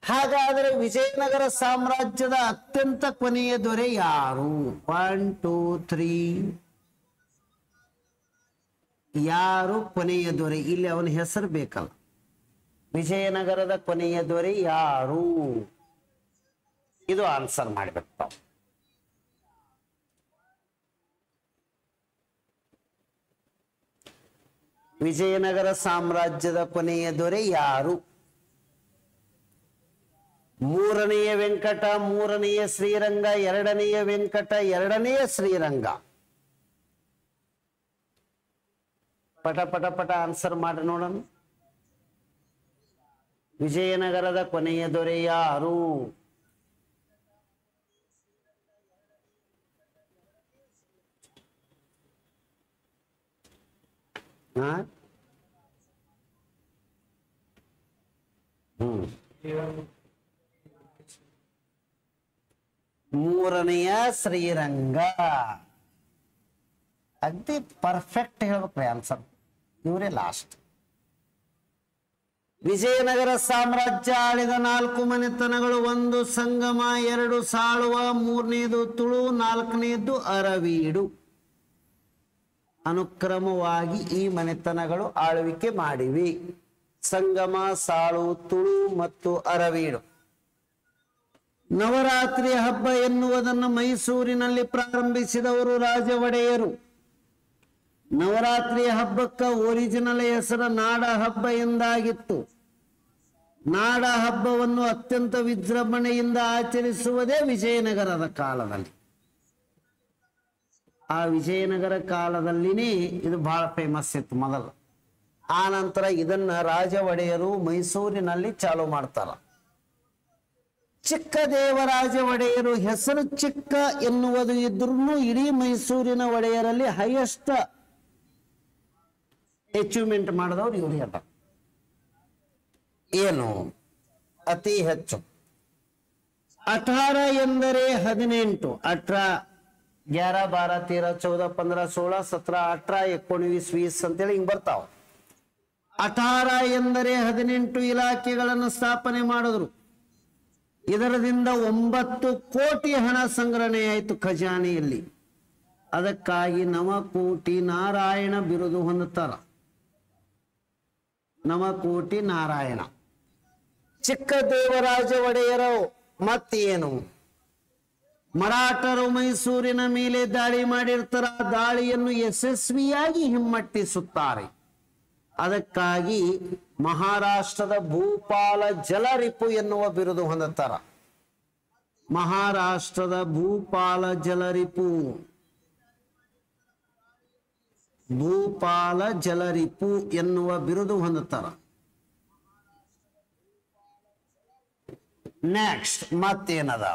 ಹಾಗಾದರೆ ವಿಜಯನಗರ ಸಾಮ್ರಾಜ್ಯದ ಅತ್ಯಂತ ಕೊನೆಯ ದೊರೆ ಯಾರು? 1 2 3 ಯಾರು ಕೊನೆಯ ದೊರೆ? ಇಲ್ಲಿ ಅವನ ಹೆಸರು ಬೇಕಲ್ಲ. ವಿಜಯನಗರದ ಕೊನೆಯ ದೊರೆ ಯಾರು? ಇದು ಆನ್ಸರ್ ಮಾಡ್ಬೇಕು ತಾವು. ವಿಜಯನಗರ ಸಾಮ್ರಾಜ್ಯದ ಕೊನೆಯ ದೊರೆ ಯಾರು? 3ನೇಯ ವೆಂಕಟ, 3ನೇಯ ಶ್ರೀರಂಗ, 2ನೇಯ ವೆಂಕಟ, 2ನೇಯ ಶ್ರೀರಂಗ. ಪಟ ಪಟ ಪಟ ಆನ್ಸರ್ ಮಾಡಿ ನೋಡೋಣ. ವಿಜಯನಗರದ ಕೊನೆಯ ದೊರೆ ಯಾರು? ಮೂರನೆಯ ಶ್ರೀರಂಗ. ಅಗ್ದಿ ಪರ್ಫೆಕ್ಟ್ ಹೇಳ್ಬೇಕ್ರಿ ಆನ್ಸರ್. ಇವರೇ ಲಾಸ್ಟ್. ವಿಜಯನಗರ ಸಾಮ್ರಾಜ್ಯ ಆಳಿದ 4 ಮನೆತನಗಳು: 1 ಸಂಗಮ, 2 ಸಾಳುವ, 3ನೇದು ತುಳು, 4ನೇದು ಅರವೀಡು. ಅನುಕ್ರಮವಾಗಿ ಈ ಮನೆತನಗಳು ಆಳ್ವಿಕೆ ಮಾಡಿವಿ. ಸಂಗಮ, ಸಾಳು, ತುಳು ಮತ್ತು ಅರವೀಡು. ನವರಾತ್ರಿ ಹಬ್ಬ ಎನ್ನುವುದನ್ನು ಮೈಸೂರಿನಲ್ಲಿ ಪ್ರಾರಂಭಿಸಿದವರು ರಾಜ ಒಡೆಯರು. ನವರಾತ್ರಿ ಹಬ್ಬಕ್ಕ ಒರಿಜಿನಲ್ ಹೆಸರು ನಾಡ ಹಬ್ಬ ಎಂದಾಗಿತ್ತು. ನಾಡ ಹಬ್ಬವನ್ನು ಅತ್ಯಂತ ವಿಜೃಂಭಣೆಯಿಂದ ಆಚರಿಸುವುದೇ ವಿಜಯನಗರದ ಕಾಲದಲ್ಲಿ. ಆ ವಿಜಯನಗರ ಕಾಲದಲ್ಲಿನೇ ಇದು ಬಹಳ ಫೇಮಸ್ ಇತ್ತು ಮೊದಲು. ಆ ನಂತರ ಇದನ್ನ ರಾಜ ಒಡೆಯರು ಮೈಸೂರಿನಲ್ಲಿ ಚಾಲು ಮಾಡ್ತಾರ. ಚಿಕ್ಕ ದೇವರಾಜ ಒಡೆಯರು ಹೆಸರು ಚಿಕ್ಕ ಎನ್ನುವುದು ಇದ್ರೂ ಇಡೀ ಮೈಸೂರಿನ ಒಡೆಯರಲ್ಲಿ ಹೈಯೆಸ್ಟ್ ಅಚೀವ್ಮೆಂಟ್ ಮಾಡಿದವರು ಇವ್ರಿಗೆ ಅಲ್ಲ. ಏನು ಅತಿ ಹೆಚ್ಚು? 18 ಎಂದರೆ 18. 18, 11, 12, 13, 14, 15, 16, 17, 18, 19, 20 ಅಂತೇಳಿ ಹಿಂಗ್ ಬರ್ತಾವ. 18 ಎಂದರೆ 18 ಇಲಾಖೆಗಳನ್ನು ಸ್ಥಾಪನೆ ಮಾಡಿದ್ರು. ಇದರದಿಂದ 9 ಕೋಟಿ ಹಣ ಸಂಗ್ರಹಣೆ ಆಯಿತು ಖಜಾನೆಯಲ್ಲಿ. ಅದಕ್ಕಾಗಿ ನವಕೋಟಿ ನಾರಾಯಣ ಬಿರುದು ಹೊಂದುತ್ತಾರ. ನವಕೋಟಿ ನಾರಾಯಣ. ಚಿಕ್ಕ ದೇವರಾಜ ಒಡೆಯರು ಮತ್ತೇನು? ಮರಾಠರು ಮೈಸೂರಿನ ಮೇಲೆ ದಾಳಿ ಮಾಡಿರ್ತಾರ. ದಾಳಿಯನ್ನು ಯಶಸ್ವಿಯಾಗಿ ಹಿಮ್ಮೆಟ್ಟಿಸುತ್ತಾರೆ. ಅದಕ್ಕಾಗಿ ಮಹಾರಾಷ್ಟ್ರದ ಭೂಪಾಲ ಜಲರಿಪು ಎನ್ನುವ ಬಿರುದು ಹೊಂದುತ್ತಾರ. ಮಹಾರಾಷ್ಟ್ರದ ಭೂಪಾಲ ಜಲರಿಪು, ಭೂಪಾಲ ಜಲರಿಪು ಎನ್ನುವ ಬಿರುದು ಹೊಂದುತ್ತಾರ. ನೆಕ್ಸ್ಟ್ ಮತ್ತೇನದ?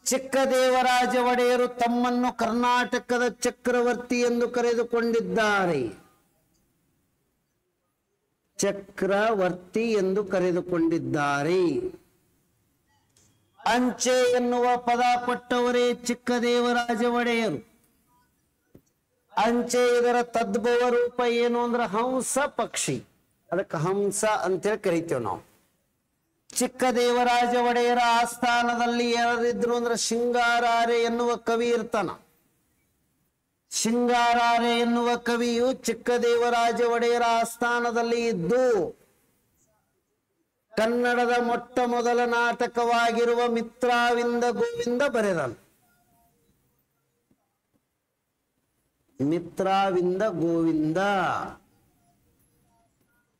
ಚಿಕ್ಕದೇವರಾಜ ಒಡೆಯರು ತಮ್ಮನ್ನು ಕರ್ನಾಟಕದ ಚಕ್ರವರ್ತಿ ಎಂದು ಕರೆದುಕೊಂಡಿದ್ದಾರೆ. ಚಕ್ರವರ್ತಿ ಎಂದು ಕರೆದುಕೊಂಡಿದ್ದಾರೆ. ಅಂಚೆ ಎನ್ನುವ ಪದ ಕೊಟ್ಟವರೇ ಚಿಕ್ಕದೇವರಾಜ ಒಡೆಯರು. ಅಂಚೆ ಇದರ ತದ್ಭವ ರೂಪ ಏನು ಅಂದ್ರೆ ಹಂಸ ಪಕ್ಷಿ, ಅದಕ್ಕೆ ಹಂಸ ಅಂತೇಳಿ ಕರಿತೇವೆ ನಾವು. ಚಿಕ್ಕದೇವರಾಜ ಒಡೆಯರ ಆಸ್ಥಾನದಲ್ಲಿ ಯಾರಿದ್ರು ಅಂದ್ರೆ ಶಿಂಗಾರಾರೆ ಎನ್ನುವ ಕವಿ ಇರ್ತಾನ. ಶಿಂಗಾರಾರೆ ಎನ್ನುವ ಕವಿಯು ಚಿಕ್ಕದೇವರಾಜ ಒಡೆಯರ ಆಸ್ಥಾನದಲ್ಲಿ ಇದ್ದು ಕನ್ನಡದ ಮೊಟ್ಟ ಮೊದಲ ನಾಟಕವಾಗಿರುವ ಮಿತ್ರಾವಿಂದ ಗೋವಿಂದ ಬರೆದನು. ಮಿತ್ರಾವಿಂದ ಗೋವಿಂದ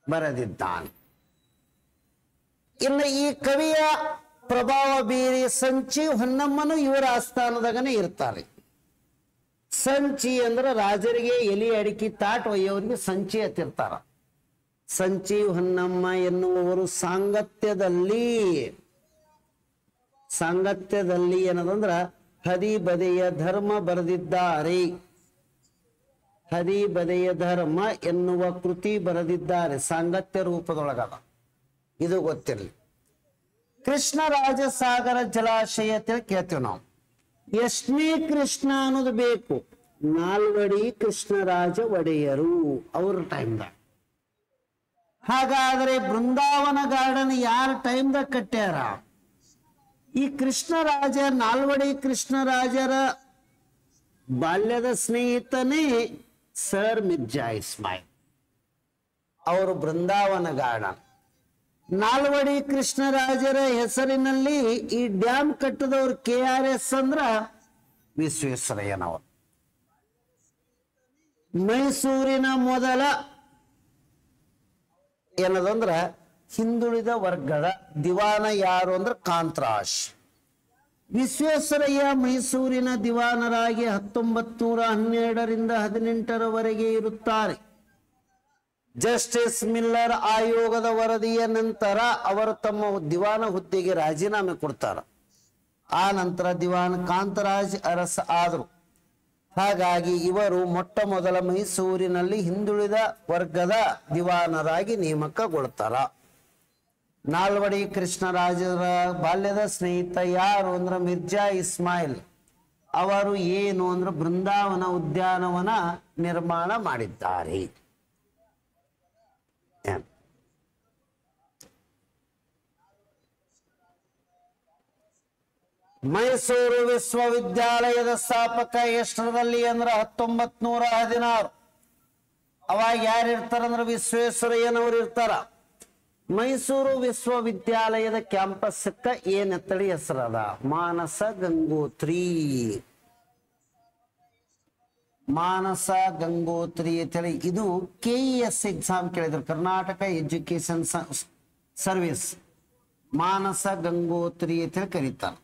ಬರೆದಿದ್ದಾನೆ. ಇನ್ನು ಈ ಕವಿಯ ಪ್ರಭಾವ ಬೀರಿ ಸಂಚಿ ಹೊನ್ನಮ್ಮನು ಇವರ ಆಸ್ಥಾನದಾಗನೇ ಇರ್ತಾರೆ. ಸಂಚಿ ಅಂದ್ರೆ ರಾಜರಿಗೆ ಎಲಿ ಅಡಿಕೆ ತಾಟ್ ಒಯ್ಯೋರಿಗೆ ಸಂಚಿ ಹತ್ತಿರ್ತಾರ. ಸಂಚಿ ಹೊನ್ನಮ್ಮ ಎನ್ನುವವರು ಸಾಂಗತ್ಯದಲ್ಲಿ ಏನದಂದ್ರ ಹದಿಬದೆಯ ಧರ್ಮ ಬರೆದಿದ್ದಾರೆ. ಹದಿಬದೆಯ ಧರ್ಮ ಎನ್ನುವ ಕೃತಿ ಬರೆದಿದ್ದಾರೆ. ಸಾಂಗತ್ಯ ರೂಪದೊಳಗದ, ಇದು ಗೊತ್ತಿರಲಿ. ಕೃಷ್ಣರಾಜ ಸಾಗರ ಜಲಾಶಯ ಅಂತ ಕೇಳ್ತೀವಿ ನಾವು. ಎಷ್ಟನೇ ಕೃಷ್ಣ ಅನ್ನೋದು ಬೇಕು. ನಾಲ್ವಡಿ ಕೃಷ್ಣರಾಜ ಒಡೆಯರು ಅವ್ರ ಟೈಮ್ದಾಗ. ಹಾಗಾದ್ರೆ ಬೃಂದಾವನ ಗಾರ್ಡನ್ ಯಾರ ಟೈಮ್ದಾಗ ಕಟ್ಟ್ಯಾರ? ಈ ಕೃಷ್ಣರಾಜ, ನಾಲ್ವಡಿ ಕೃಷ್ಣರಾಜರ ಬಾಲ್ಯದ ಸ್ನೇಹಿತನೇ ಸರ್ ಮಿರ್ಜಾ ಇಸ್ಮಾಯಿಲ್. ಅವರು ಬೃಂದಾವನ ಗಾರ್ಡನ್. ನಾಲ್ವಡಿ ಕೃಷ್ಣರಾಜರ ಹೆಸರಿನಲ್ಲಿ ಈ ಡ್ಯಾಮ್ ಕಟ್ಟದವ್ರು KRS ಅಂದ್ರ ವಿಶ್ವೇಶ್ವರಯ್ಯನವರು. ಮೈಸೂರಿನ ಮೊದಲ ಏನದಂದ್ರ ಹಿಂದುಳಿದ ವರ್ಗದ ದಿವಾನ ಯಾರು ಅಂದ್ರೆ ಕಾಂತರಾಜ್. ವಿಶ್ವೇಶ್ವರಯ್ಯ ಮೈಸೂರಿನ ದಿವಾನರಾಗಿ 1912ರಿಂದ 18ರವರೆಗೆ ಇರುತ್ತಾರೆ. ಜಸ್ಟಿಸ್ ಮಿಲ್ಲರ್ ಆಯೋಗದ ವರದಿಯ ನಂತರ ಅವರು ತಮ್ಮ ದಿವಾನ ಹುದ್ದೆಗೆ ರಾಜೀನಾಮೆ ಕೊಡ್ತಾರೆ. ಆ ನಂತರ ದಿವಾನ ಕಾಂತರಾಜ್ ಅರಸ ಆದರು. ಹಾಗಾಗಿ ಇವರು ಮೊಟ್ಟ ಮೊದಲ ಮೈಸೂರಿನಲ್ಲಿ ಹಿಂದುಳಿದ ವರ್ಗದ ದಿವಾನರಾಗಿ ನೇಮಕಗೊಳ್ತಾರ. ನಾಲ್ವಡಿ ಕೃಷ್ಣರಾಜರ ಬಾಲ್ಯದ ಸ್ನೇಹಿತ ಯಾರು ಅಂದ್ರೆ ಮಿರ್ಜಾ ಇಸ್ಮಾಯಿಲ್. ಅವರು ಏನು ಅಂದ್ರೆ ಬೃಂದಾವನ ಉದ್ಯಾನವನ ನಿರ್ಮಾಣ ಮಾಡಿದ್ದಾರೆ. ಮೈಸೂರು ವಿಶ್ವವಿದ್ಯಾಲಯದ ಸ್ಥಾಪಕ ಎಷ್ಟರಲ್ಲಿ ಅಂದ್ರೆ 1916. ಅವಾಗ ಯಾರು ಇರ್ತಾರಂದ್ರೆ ವಿಶ್ವೇಶ್ವರಯ್ಯನವರು ಇರ್ತಾರ. ಮೈಸೂರು ವಿಶ್ವವಿದ್ಯಾಲಯದ ಕ್ಯಾಂಪಸ್ಕ ಏನತ್ತಳಿ ಹೆಸರದ? ಮಾನಸ ಗಂಗೋತ್ರಿ. ಮಾನಸ ಗಂಗೋತ್ರಿ ಅಂತೇಳಿ ಇದು KES ಎಕ್ಸಾಮ್ ಕೇಳಿದ್ರು, ಕರ್ನಾಟಕ ಎಜುಕೇಶನ್ ಸರ್ವಿಸ್. ಮಾನಸ ಗಂಗೋತ್ರಿ ಅಂತೇಳಿ ಕರೀತಾರೆ.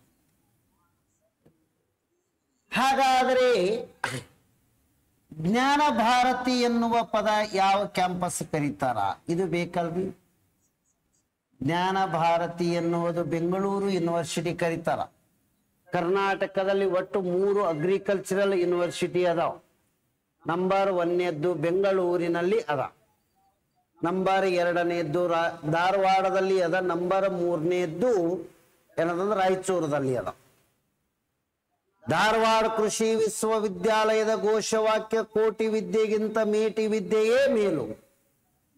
ಹಾಗಾದ್ರೆ ಜ್ಞಾನ ಭಾರತಿ ಎನ್ನುವ ಪದ ಯಾವ ಕ್ಯಾಂಪಸ್ ಕರೀತಾರ? ಇದು ಬೇಕಲ್ರಿ. ಜ್ಞಾನ ಭಾರತಿ ಎನ್ನುವುದು ಬೆಂಗಳೂರು ಯೂನಿವರ್ಸಿಟಿ ಕರೀತಾರ. ಕರ್ನಾಟಕದಲ್ಲಿ ಒಟ್ಟು 3 ಅಗ್ರಿಕಲ್ಚರಲ್ ಯೂನಿವರ್ಸಿಟಿ ಅದಾವ. ನಂಬರ್ 1ನೇದ್ದು ಬೆಂಗಳೂರಿನಲ್ಲಿ ಅದ, ನಂಬರ್ 2ನೇದ್ದು ಧಾರವಾಡದಲ್ಲಿ ಅದ, ನಂಬರ್ 3ನೇದ್ದು ಏನದಂದ್ರೆ ರಾಯಚೂರದಲ್ಲಿ ಅದ. ಧಾರವಾಡ ಕೃಷಿ ವಿಶ್ವವಿದ್ಯಾಲಯದ ಘೋಷವಾಕ್ಯ ಕೋಟಿ ವಿದ್ಯೆಗಿಂತ ಮೇಟಿ ವಿದ್ಯೆಯೇ ಮೇಲು.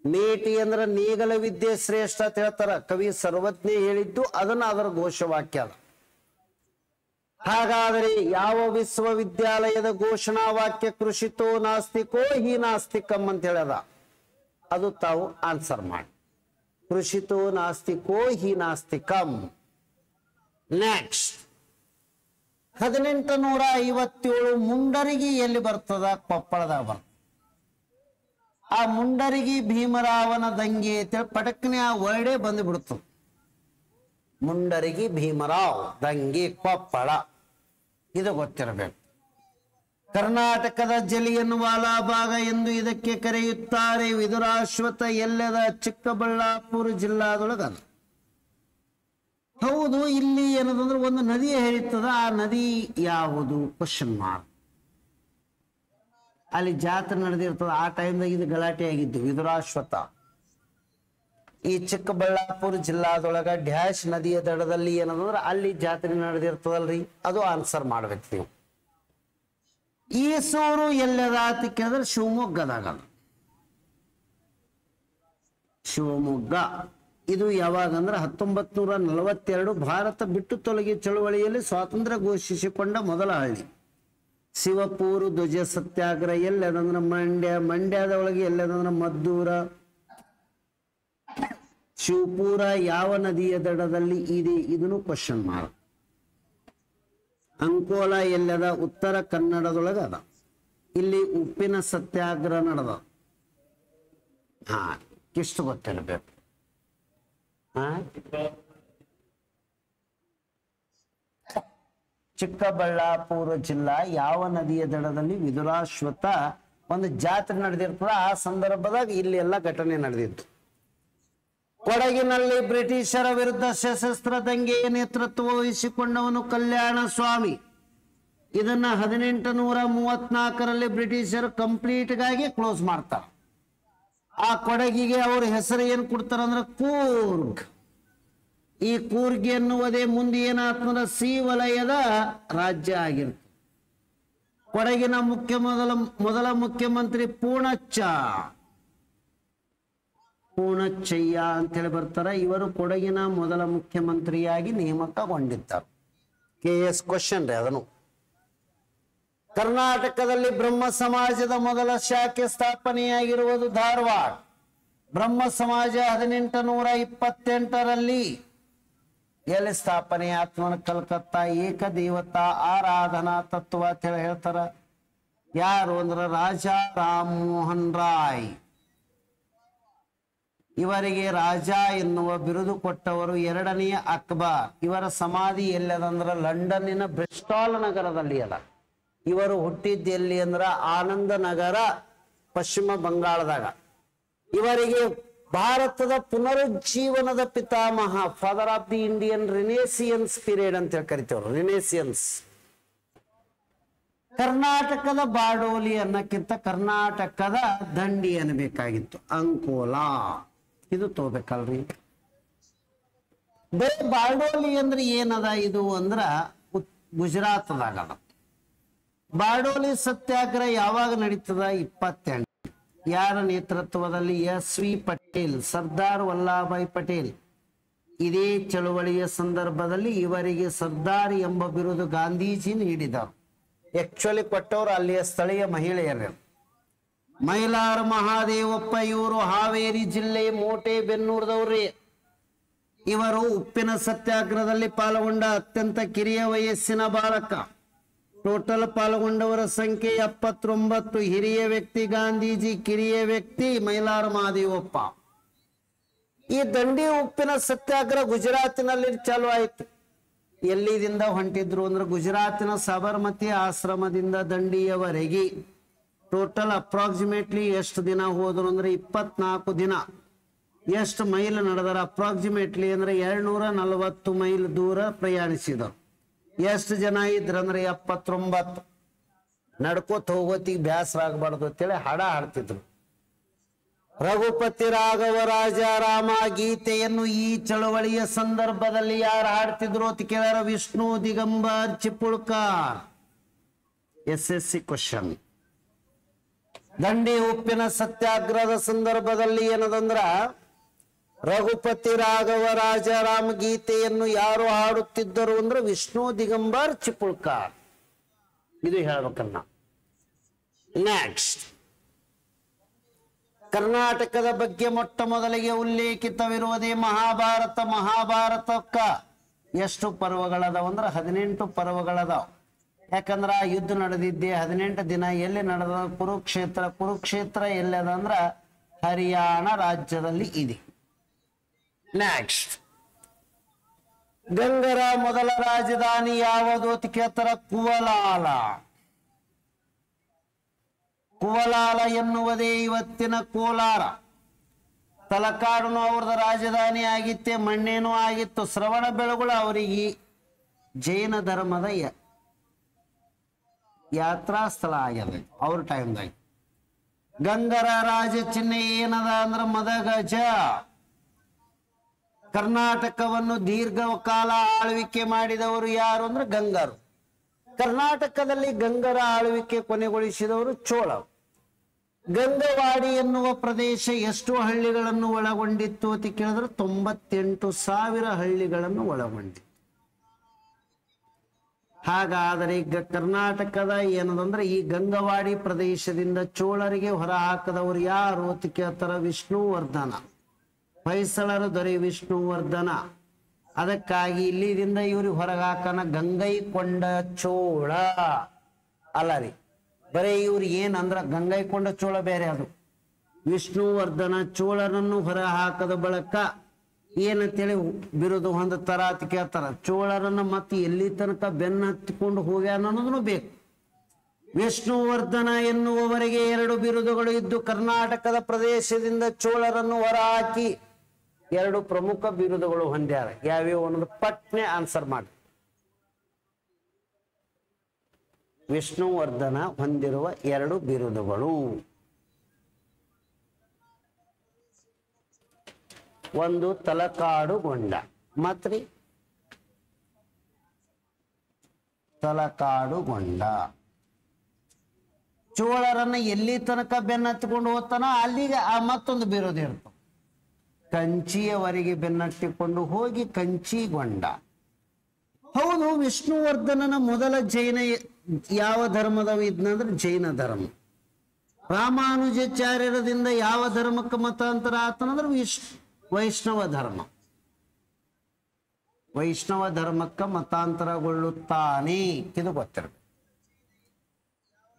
ಮೇಟಿ ಅಂದ್ರೆ ನೇಗಲ ವಿದ್ಯೆ ಶ್ರೇಷ್ಠ ಅಂತ ಹೇಳ್ತಾರ. ಕವಿ ಸರ್ವಜ್ಞ ಹೇಳಿದ್ದು ಅದನ್ನ ಅದರ ಘೋಷವಾಕ್ಯ ಅದ. ಹಾಗಾದರೆ ಯಾವ ವಿಶ್ವವಿದ್ಯಾಲಯದ ಘೋಷಣಾ ವಾಕ್ಯ ಕೃಷಿತೋ ನಾಸ್ತಿಕೋ ಹಿ ನಾಸ್ತಿಕಂ ಅಂತ ಹೇಳದ? ಅದು ತಾವು ಆನ್ಸರ್ ಮಾಡಿ. ಕೃಷಿತೋ ನಾಸ್ತಿಕೋ ಹಿ ನಾಸ್ತಿಕಂ. ನೆಕ್ಸ್ಟ್ 1857 ಮುಂಡರಗಿ ಎಲ್ಲಿ ಬರ್ತದ? ಕೊಪ್ಪಳದಾಗ ಬರ್ತದ. ಆ ಮುಂಡರಗಿ ಭೀಮರಾವನ ದಂಗೆ ಅಂತೇಳಿ ಪಟಕ್ನೆ ಆ ವರ್ಡೇ ಬಂದು ಬಿಡ್ತದೆ. ಮುಂಡರಗಿ ಭೀಮರಾವ್ ದಂಗೆ ಕೊಪ್ಪಳ, ಇದು ಗೊತ್ತಿರಬೇಕು. ಕರ್ನಾಟಕದ ಜಲಿಯನ್ ವಾಲಾ ಬಾಗ ಎಂದು ಇದಕ್ಕೆ ಕರೆಯುತ್ತಾರೆ. ವಿದುರಾಶ್ವತ್ಥ ಎಲ್ಲದ? ಚಿಕ್ಕಬಳ್ಳಾಪುರ ಜಿಲ್ಲಾದೊಳಗ. ಹೌದು, ಇಲ್ಲಿ ಏನದಂದ್ರೆ ಒಂದು ನದಿ ಹರಿತದ. ಆ ನದಿ ಯಾವುದು? Question mark. ಅಲ್ಲಿ ಜಾತ್ರೆ ನಡೆದಿರ್ತದ. ಆ ಟೈಮ್ದಾಗ ಇದು ಗಲಾಟೆ ಆಗಿದ್ದು ವಿದುರಾಶ್ವತ್ಥ. ಈ ಚಿಕ್ಕಬಳ್ಳಾಪುರ ಜಿಲ್ಲಾದೊಳಗ ಡ್ಯಾಶ್ ನದಿಯ ದಡದಲ್ಲಿ ಏನಂದ್ರೆ ಅಲ್ಲಿ ಜಾತ್ರೆ ನಡೆದಿರ್ತದಲ್ರಿ, ಅದು ಆನ್ಸರ್ ಮಾಡ್ಬೇಕು ನೀವು. ಈಸೂರು ಎಲ್ಲದ ಅಂತ ಕೇಳಿದ್ರೆ ಶಿವಮೊಗ್ಗದಾಗ. ಶಿವಮೊಗ್ಗ ಇದು ಯಾವಾಗಂದ್ರೆ 1942 ಭಾರತ ಬಿಟ್ಟು ತೊಲಗಿ ಚಳುವಳಿಯಲ್ಲಿ ಸ್ವಾತಂತ್ರ್ಯ ಘೋಷಿಸಿಕೊಂಡ ಮೊದಲ ಹಳ್ಳಿ. ಶಿವಪೂರು ಧ್ವಜ ಸತ್ಯಾಗ್ರಹ ಎಲ್ಲದಂದ್ರೆ ಮಂಡ್ಯದ ಒಳಗೆ ಎಲ್ಲದಂದ್ರೆ ಮದ್ದೂರ. ಶಿವಪುರ ಯಾವ ನದಿಯ ದಡದಲ್ಲಿ ಇದೆ? ಇದನ್ನು ಕ್ವಶನ್ ಮಾರ್ಕ್. ಅಂಕೋಲ ಎಲ್ಲದ? ಉತ್ತರ ಕನ್ನಡದೊಳಗ ಅದ. ಇಲ್ಲಿ ಉಪ್ಪಿನ ಸತ್ಯಾಗ್ರಹ ನಡೆದ. ಇಷ್ಟು ಗೊತ್ತಿರಬೇಕು. ಚಿಕ್ಕಬಳ್ಳಾಪುರ ಜಿಲ್ಲಾ ಯಾವ ನದಿಯ ದಡದಲ್ಲಿ ವಿದುರಾಶ್ವತ್ಥ ಒಂದು ಜಾತ್ರೆ ನಡೆದಿರ್ತದ. ಆ ಸಂದರ್ಭದಾಗ ಇಲ್ಲಿ ಎಲ್ಲ ಘಟನೆ ನಡೆದಿತ್ತು. ಕೊಡಗಿನಲ್ಲಿ ಬ್ರಿಟಿಷರ ವಿರುದ್ಧ ಸಶಸ್ತ್ರ ದಂಗೆಯ ನೇತೃತ್ವ ವಹಿಸಿಕೊಂಡವನು ಕಲ್ಯಾಣ ಸ್ವಾಮಿ. ಇದನ್ನ 1834ರಲ್ಲಿ ಬ್ರಿಟಿಷರು ಕಂಪ್ಲೀಟ್ಗಾಗಿ ಕ್ಲೋಸ್ ಮಾಡ್ತಾರೆ. ಆ ಕೊಡಗಿಗೆ ಅವ್ರ ಹೆಸರು ಏನ್ ಕೊಡ್ತಾರ ಅಂದ್ರೆ ಕೂರ್ಗ್. ಈ ಕೂರ್ಗ್ ಎನ್ನುವುದೇ ಮುಂದೆ ಏನಾಗ್ತಂದ್ರೆ ಸಿ ವಲಯದ ರಾಜ್ಯ ಆಗಿರುತ್ತೆ. ಕೊಡಗಿನ ಮೊದಲ ಮುಖ್ಯಮಂತ್ರಿ ಪೂರ್ಣಚ್ಚಯ್ಯ ಅಂತ ಹೇಳಿ ಬರ್ತಾರ. ಇವರು ಕೊಡಗಿನ ಮೊದಲ ಮುಖ್ಯಮಂತ್ರಿಯಾಗಿ ನೇಮಕಗೊಂಡಿದ್ದಾರೆ. KS ಕ್ವಶನ್ ರೀ ಅದನ್ನು. ಕರ್ನಾಟಕದಲ್ಲಿ ಬ್ರಹ್ಮ ಸಮಾಜದ ಮೊದಲ ಶಾಖೆ ಸ್ಥಾಪನೆಯಾಗಿರುವುದು ಧಾರವಾಡ. ಬ್ರಹ್ಮ ಸಮಾಜ 1828ರಲ್ಲಿ ಎಲ್ಲಿ ಸ್ಥಾಪನೆ ಆತ್ಮನ? ಕಲ್ಕತ್ತಾ. ಏಕದೇವತಾ ಆರಾಧನಾ ತತ್ವ ಅಂತ ಹೇಳಿ ಹೇಳ್ತಾರ. ಯಾರು ಅಂದ್ರೆ ರಾಜಾ ರಾಮ್ ಮೋಹನ್ ರಾಯ್. ಇವರಿಗೆ ರಾಜ ಎನ್ನುವ ಬಿರುದು ಕೊಟ್ಟವರು ಎರಡನೆಯ ಅಕ್ಬರ್. ಇವರ ಸಮಾಧಿ ಎಲ್ಲದಂದ್ರ ಲಂಡನ್ನಿನ ಬ್ರಿಸ್ಟಾಲ್ ನಗರದಲ್ಲಿ ಅದ. ಇವರು ಹುಟ್ಟಿದ್ದು ಎಲ್ಲಿ ಅಂದ್ರ ಆನಂದ ನಗರ, ಪಶ್ಚಿಮ ಬಂಗಾಳದಾಗ. ಇವರಿಗೆ ಭಾರತದ ಪುನರುಜ್ಜೀವನದ ಪಿತಾಮಹ, father of the Indian renaissance period ಅಂತ ಹೇಳಿ ಕರಿತೇವ್ರು. ರಿನೇಸಿಯನ್ಸ್. ಕರ್ನಾಟಕದ ಬಾಡೋಲಿ ಅನ್ನಕ್ಕಿಂತ ಕರ್ನಾಟಕದ ದಂಡಿ ಅನ್ನಬೇಕಾಗಿತ್ತು. ಅಂಕೋಲಾ. ಇದು ತಗೋಬೇಕಲ್ರಿ. ಬರೀ ಬಾರ್ಡೋಲಿ ಅಂದ್ರೆ ಏನದ? ಇದು ಅಂದ್ರ ಗುಜರಾತ್ದಾಗ ಅದ. ಬಾರ್ಡೋಲಿ ಸತ್ಯಾಗ್ರಹ ಯಾವಾಗ ನಡೀತದ? 28. ಯಾರ ನೇತೃತ್ವದಲ್ಲಿ? SV ಪಟೇಲ್, ಸರ್ದಾರ್ ವಲ್ಲಭಾಯ್ ಪಟೇಲ್. ಇದೇ ಚಳುವಳಿಯ ಸಂದರ್ಭದಲ್ಲಿ ಇವರಿಗೆ ಸರ್ದಾರ್ ಎಂಬ ಬಿರುದು ಗಾಂಧೀಜಿ ನೀಡಿದರು. ಆಕ್ಚುಲಿ ಕೊಟ್ಟವರು ಅಲ್ಲಿಯ ಸ್ಥಳೀಯ ಮಹಿಳೆಯರು. ಮೈಲಾರ ಮಹಾದೇವಪ್ಪ ಇವರು ಹಾವೇರಿ ಜಿಲ್ಲೆ ಮೋಟೆಬೆನ್ನೂರದವ್ರಿ. ಇವರು ಉಪ್ಪಿನ ಸತ್ಯಾಗ್ರಹದಲ್ಲಿ ಪಾಲ್ಗೊಂಡ ಅತ್ಯಂತ ಕಿರಿಯ ವಯಸ್ಸಿನ ಬಾಲಕ. ಟೋಟಲ್ ಪಾಲ್ಗೊಂಡವರ ಸಂಖ್ಯೆ 79. ಹಿರಿಯ ವ್ಯಕ್ತಿ ಗಾಂಧೀಜಿ, ಕಿರಿಯ ವ್ಯಕ್ತಿ ಮೈಲಾರ ಮಹಾದೇವಪ್ಪ. ಈ ದಂಡಿ ಉಪ್ಪಿನ ಸತ್ಯಾಗ್ರಹ ಗುಜರಾತಿನಲ್ಲಿ ಚಾಲು ಆಯಿತು. ಎಲ್ಲಿದಿಂದ ಹೊಂಟಿದ್ರು ಅಂದ್ರೆ ಗುಜರಾತಿನ ಸಬರ್ಮತಿ ಆಶ್ರಮದಿಂದ ದಂಡಿಯವರೆಗೆ. ಟೋಟಲ್ ಅಪ್ರಾಕ್ಸಿಮೇಟ್ಲಿ ಎಷ್ಟು ದಿನ ಹೋದ್ರು ಅಂದ್ರೆ 24 ದಿನ. ಎಷ್ಟು ಮೈಲ್ ನಡೆದಾರ? ಅಪ್ರಾಕ್ಸಿಮೇಟ್ಲಿ ಅಂದ್ರೆ 240 ಮೈಲ್ ದೂರ ಪ್ರಯಾಣಿಸಿದರು. ಎಷ್ಟು ಜನ ಇದ್ರಂದ್ರೆ 79. ನಡ್ಕೋತ ಹೋಗೋತಿಗೆ ಬ್ಯಾಸರ ಆಗಬಾರ್ದು ಅಂತೇಳಿ ಹಾಡ ಹಾಡ್ತಿದ್ರು. ರಘುಪತಿ ರಾಘವ ರಾಜಾರಾಮ ಗೀತೆಯನ್ನು ಈ ಚಳವಳಿಯ ಸಂದರ್ಭದಲ್ಲಿ ಯಾರು ಹಾಡ್ತಿದ್ರು ಅಂತ ಕೇಳ್ಯಾರ? ವಿಷ್ಣು ದಿಗಂಬರ್ ಚಿಪ್ಪುಳ್ಕರ್. SSC question. ದಂಡಿ ಉಪ್ಪಿನ ಸತ್ಯಾಗ್ರಹದ ಸಂದರ್ಭದಲ್ಲಿ ಏನದಂದ್ರ ರಘುಪತಿ ರಾಘವ ರಾಜಾರಾಮ್ ಗೀತೆಯನ್ನು ಯಾರು ಹಾಡುತ್ತಿದ್ದರು ಅಂದ್ರೆ ವಿಷ್ಣು ದಿಗಂಬರ್ ಚಿಪ್ಪುಳ್ಕರ್. ಇದು ಹೇಳ್ಬೇಕನ್ನ. ನೆಕ್ಸ್ಟ್, ಕರ್ನಾಟಕದ ಬಗ್ಗೆ ಮೊಟ್ಟ ಮೊದಲಿಗೆ ಉಲ್ಲೇಖಿತವಿರುವುದೇ ಮಹಾಭಾರತ. ಮಹಾಭಾರತಕ್ಕ ಎಷ್ಟು ಪರ್ವಗಳದಾವ ಅಂದ್ರೆ 18 ಪರ್ವಗಳದಾವ. ಯಾಕಂದ್ರ ಆ ಯುದ್ಧ ನಡೆದಿದ್ದೆ 18 ದಿನ. ಎಲ್ಲಿ ನಡೆದ? ಕುರುಕ್ಷೇತ್ರ. ಕುರುಕ್ಷೇತ್ರ ಎಲ್ಲದ ಅಂದ್ರ ಹರಿಯಾಣ ರಾಜ್ಯದಲ್ಲಿ ಇದೆ. ನೆಕ್ಸ್ಟ್, ಗಂಗರ ಮೊದಲ ರಾಜಧಾನಿ ಯಾವುದು ಅಂತ ಕೇಳ್ತಾರ? ಕುವಲಾಲ. ಕುವಲಾಲ ಎನ್ನುವುದೇ ಇವತ್ತಿನ ಕೋಲಾರ. ತಲಕಾಡುನು ಅವ್ರದ ರಾಜಧಾನಿ ಆಗಿತ್ತೆ, ಮಣ್ಣೇನು ಆಗಿತ್ತು. ಶ್ರವಣ ಬೆಳಗೊಳ ಅವರಿಗೆ ಜೈನ ಧರ್ಮದ ಯಾತ್ರಾ ಸ್ಥಳ ಆಗ್ಯದ ಅವ್ರ ಟೈಮ್ದಾಗ. ಗಂಗರ ರಾಜ ಚಿಹ್ನೆ ಏನದ ಅಂದ್ರ ಮದಗಜ. ಕರ್ನಾಟಕವನ್ನು ದೀರ್ಘಕಾಲ ಆಳ್ವಿಕೆ ಮಾಡಿದವರು ಯಾರು ಅಂದ್ರೆ ಗಂಗರು. ಕರ್ನಾಟಕದಲ್ಲಿ ಗಂಗರ ಆಳ್ವಿಕೆ ಕೊನೆಗೊಳಿಸಿದವರು ಚೋಳರು. ಗಂಗವಾಡಿ ಎನ್ನುವ ಪ್ರದೇಶ ಎಷ್ಟು ಹಳ್ಳಿಗಳನ್ನು ಒಳಗೊಂಡಿತ್ತು ಅಂತ ಕೇಳಿದ್ರೆ 98,000 ಹಳ್ಳಿಗಳನ್ನು ಒಳಗೊಂಡಿತ್ತು. ಹಾಗಾದರೆ ಈಗ ಕರ್ನಾಟಕದ ಏನದಂದ್ರೆ ಈ ಗಂಗವಾಡಿ ಪ್ರದೇಶದಿಂದ ಚೋಳರಿಗೆ ಹೊರ ಹಾಕದವರು ಯಾರು ಅಂತ ಕೇಳ್ತಾರ? ವಿಷ್ಣುವರ್ಧನ. ಹೊಯ್ಸಳರ ದೊರೆ ವಿಷ್ಣುವರ್ಧನ. ಅದಕ್ಕಾಗಿ ಇಲ್ಲಿದಿಂದ ಇವ್ರಿಗೆ ಹೊರಗೆ ಹಾಕನ ಗಂಗೈಕೊಂಡ ಚೋಳ ಅಲ್ಲ ರೀ, ಬರೀ ಇವ್ರು ಏನಂದ್ರ ಗಂಗೈಕೊಂಡ ಚೋಳ ಬೇರೆ. ಅದು ವಿಷ್ಣುವರ್ಧನ ಚೋಳರನ್ನು ಹೊರ ಹಾಕದ ಬಳಕ ಏನಂತೇಳಿ ಬಿರುದು ಹೊಂದುತ್ತಾರ ಅಂತ ಕೇಳ್ತಾರ. ಚೋಳರನ್ನ ಮತ್ತೆ ಎಲ್ಲಿ ತನಕ ಬೆನ್ನ ಹತ್ತಿಕೊಂಡು ಹೋಗ್ಯಾನ ಅನ್ನೋದನ್ನು ಬೇಕು. ವಿಷ್ಣುವರ್ಧನ ಎನ್ನುವವರೆಗೆ 2 ಬಿರುದುಗಳು ಇದ್ದು ಕರ್ನಾಟಕದ ಪ್ರದೇಶದಿಂದ ಚೋಳರನ್ನು ಹೊರ ಹಾಕಿ 2 ಪ್ರಮುಖ ಬಿರುದುಗಳು ಹೊಂದ್ಯಾರ. ಯಾವ್ಯಾವ ಅನ್ನೋದು ಪಟ್ನೆ ಆನ್ಸರ್ ಮಾಡಿ. ವಿಷ್ಣುವರ್ಧನ ಹೊಂದಿರುವ 2 ಬಿರುದುಗಳು, ಒಂದು ತಲಕಾಡುಗೊಂಡ. ಮತ್ರಿ ತಲಕಾಡುಗೊಂಡ. ಚೋಳರನ್ನ ಎಲ್ಲಿ ತನಕ ಬೆನ್ನತ್ತಿಕೊಂಡು ಹೋಗ್ತಾನ ಅಲ್ಲಿಗೆ ಆ ಮತ್ತೊಂದು ಬಿರುದು ಇರ್ತದೆ. ಕಂಚಿಯವರೆಗೆ ಬೆನ್ನಟ್ಟಿಕೊಂಡು ಹೋಗಿ ಕಂಚಿಗೊಂಡ. ಹೌದು, ವಿಷ್ಣುವರ್ಧನನ ಮೊದಲ ಜೈನ ಯಾವ ಧರ್ಮದ ಇದ್ನಂದ್ರೆ ಜೈನ ಧರ್ಮ. ರಾಮಾನುಜಾಚಾರ್ಯರದಿಂದ ಯಾವ ಧರ್ಮಕ್ಕೆ ಮತಾಂತರ ಆತನಂದ್ರೆ ವೈಷ್ಣವ ಧರ್ಮ. ವೈಷ್ಣವ ಧರ್ಮಕ್ಕೆ ಮತಾಂತರಗೊಳ್ಳುತ್ತಾನೆ, ಇದು ಗೊತ್ತಿರಬೇಕು.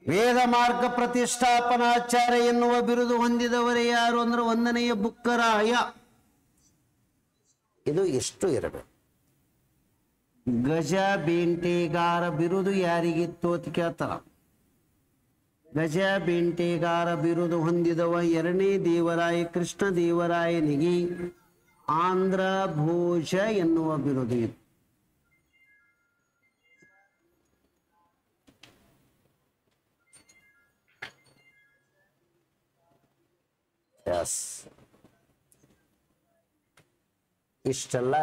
ವೇದ ಮಾರ್ಗ ಪ್ರತಿಷ್ಠಾಪನಾಚಾರ್ಯ ಎನ್ನುವ ಬಿರುದು ಹೊಂದಿದವರೇ ಯಾರು ಅಂದ್ರೆ 1ನೆಯ ಬುಕ್ಕರಾಯ. ಇದು ಎಷ್ಟು ಇರಬೇಕು. ಗಜ ಬೇಂಟೆಗಾರ ಬಿರುದು ಯಾರಿಗಿತ್ತು ಅಂತ ಕೇಳ್ತಾರ. ಗಜ ಬೇಂಟೆಗಾರ ಬಿರುದು ಹೊಂದಿದವ 2ನೇ ದೇವರಾಯ ಕೃಷ್ಣ ದೇವರಾಯನಿಗೆ ಆಂಧ್ರ ಭೋಜ ಎನ್ನುವ ಬಿರುದು ಇತ್ತು. ಇಷ್ಟೆಲ್ಲ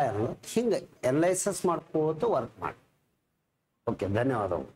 ಹಿಂಗೆ ಎನಲೈಸಿಸ್ ಮಾಡ್ಕೋತ ವರ್ಕ್ ಮಾಡಿ. ಓಕೆ, ಧನ್ಯವಾದಗಳು.